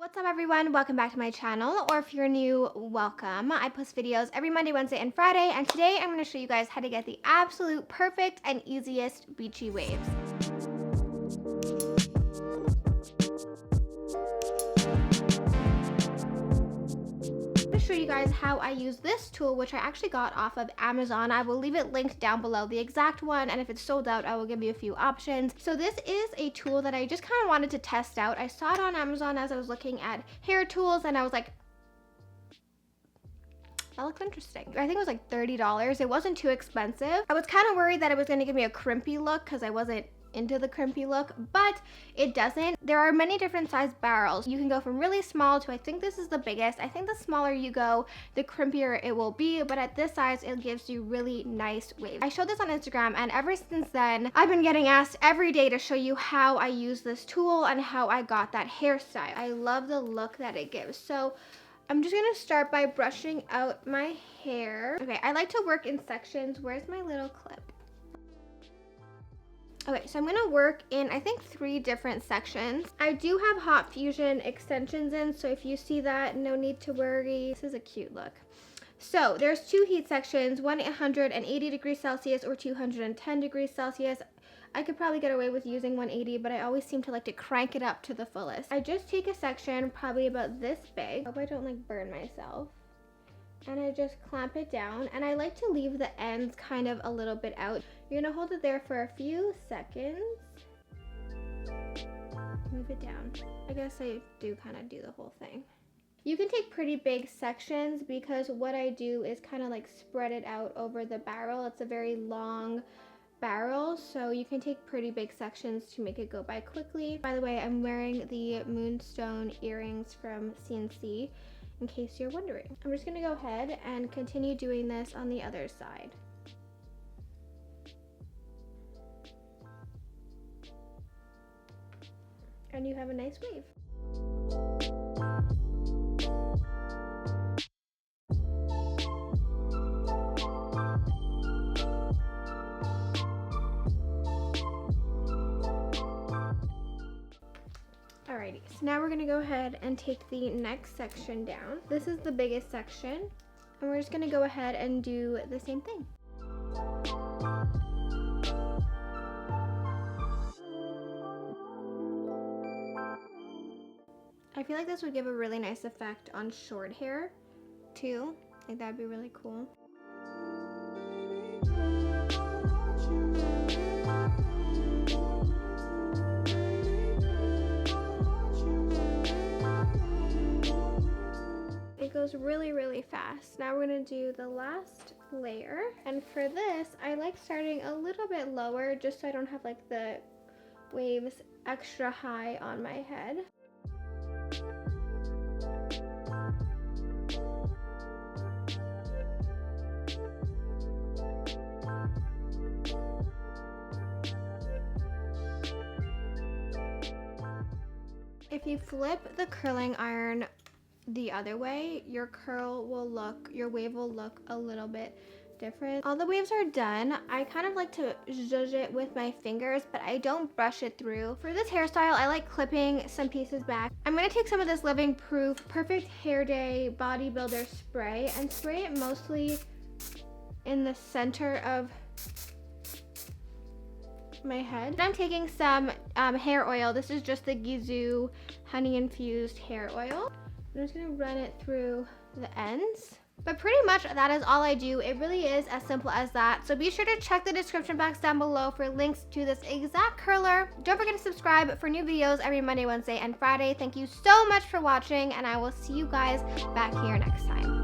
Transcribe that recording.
What's up everyone, welcome back to my channel, or if you're new, welcome. I post videos every Monday, Wednesday, and Friday, and today I'm going to show you guys how to get the absolute perfect and easiest beachy waves. Show you guys how I use this tool, which I actually got off of Amazon. I will leave it linked down below, the exact one, and if it's sold out I will give you a few options. So this is a tool that I just kind of wanted to test out. I saw it on Amazon as I was looking at hair tools and I was like, that looks interesting. I think it was like $30. It wasn't too expensive. I was kind of worried that it was going to give me a crimpy look because I wasn't into the crimpy look, but it doesn't. There are many different size barrels. You can go from really small to, I think this is the biggest. I think the smaller you go, the crimpier it will be, but at this size, it gives you really nice waves. I showed this on Instagram, and ever since then, I've been getting asked every day to show you how I use this tool and how I got that hairstyle. I love the look that it gives. So I'm just gonna start by brushing out my hair. Okay, I like to work in sections. Where's my little clip? Okay, so I'm gonna work in, I think, 3 different sections. I do have hot fusion extensions in, so if you see that, no need to worry. This is a cute look. So there's 2 heat sections, 180 degrees Celsius or 210 degrees Celsius. I could probably get away with using 180, but I always seem to like to crank it up to the fullest. I just take a section probably about this big. Hope I don't like burn myself. And I just clamp it down, and I like to leave the ends kind of a little bit out. You're gonna hold it there for a few seconds. Move it down. I guess I do kind of do the whole thing. You can take pretty big sections because what I do is kind of like spread it out over the barrel. It's a very long barrel, so you can take pretty big sections to make it go by quickly. By the way, I'm wearing the moonstone earrings from CNC. In case you're wondering. I'm just gonna go ahead and continue doing this on the other side. And you have a nice wave. Alrighty, so now we're gonna go ahead and take the next section down. This is the biggest section, and we're just gonna go ahead and do the same thing. I feel like this would give a really nice effect on short hair, too. I think that'd be really cool. It goes really fast. Now we're gonna do the last layer, and for this I like starting a little bit lower just so I don't have like the waves extra high on my head. If you flip the curling iron the other way, your wave will look a little bit different. All the waves are done. I kind of like to zhuzh it with my fingers, but I don't brush it through. For this hairstyle, I like clipping some pieces back. I'm gonna take some of this Living Proof Perfect Hair Day Bodybuilder spray and spray it mostly in the center of my head. And I'm taking some hair oil. This is just the Gizu honey infused hair oil. I'm just gonna run it through the ends. But pretty much that is all I do. It really is as simple as that. So be sure to check the description box down below for links to this exact curler. Don't forget to subscribe for new videos every Monday, Wednesday, and Friday. Thank you so much for watching, and I will see you guys back here next time.